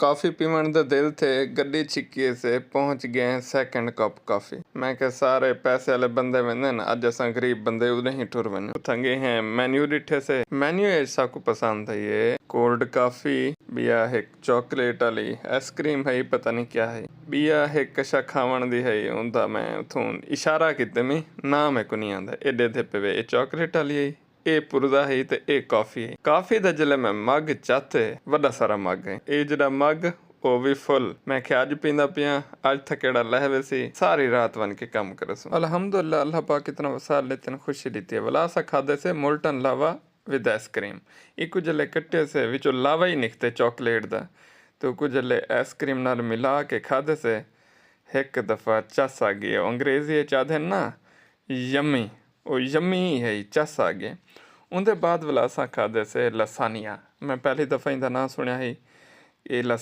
Coffee पीवण दा दिल थे गड्डी छिक्की से पहुंच गए सेकंड कप कॉफ़ी। मैं क्या सारे पैसे वाले बंदे वेंदे न, अज असां गरीब बंदे उदे ही टुर वञूं। उथंगे हैं मेन्यू ॾिठे से मेन्यू ऐसा को पसंद है ये कोल्ड कॉफ़ी बिया है चॉकलेट वाली आइसक्रीम है पता नहीं क्या है बिया है कशा खावण दी है उनदा मैं उथों इशारा किते में नाम है को नहीं आंदा एडे थे पे चॉकलेट वाली है ਇਹ ਪੁਰਦਾ ਹੈ ਤੇ ਇਹ ਕਾਫੀ ਹੈ। ਕਾਫੀ ਦਾ ਜਿਹੜੇ ਮੈਂ ਮੱਗ ਚਾਤੇ ਵੱਡਾ ਸਾਰਾ ਮੱਗ ਹੈ। ਇਹ ਜਿਹੜਾ ਮੱਗ ਉਹ ਵੀ ਫੁੱਲ ਮੈਂ ਕਿਹਾ ਅੱਜ ਪੀਂਦਾ ਪਿਆ ਅੱਜ ਤੱਕ ਕਿਹੜਾ ਲਹਿਵੇ ਸੀ ਸਾਰੀ ਰਾਤ ਬਣ ਕੇ ਕੰਮ ਕਰ ਸੋ ਅਲਹਮਦੁਲਿल्लाह अल्लाह पाक इतना वसाल लेते खुशी दी है। वला सा खादे से मोल्टन लावा विद आइसक्रीम एक जले कट्टे से विचो लावा ही निकते चॉकलेट दा तो कुछ जले आइसक्रीम नाल मिला के खादे से एक दफ़ा चस आ गई। अंग्रेजी चाहते ना यम्मी ਉਹ ਯੰਮੀ ਹੈ ਚੱਸ ਆ ਗਏ। ਉਹਦੇ ਬਾਅਦ ਵਲਾਸਾਂ ਖਾਦੇ ਸੇ ਲਸਾਨੀਆ। ਮੈਂ ਪਹਿਲੀ ਦਫਾ ਇਹਦਾ ਨਾਂ ਸੁਣਿਆ ਸੀ ਇਹ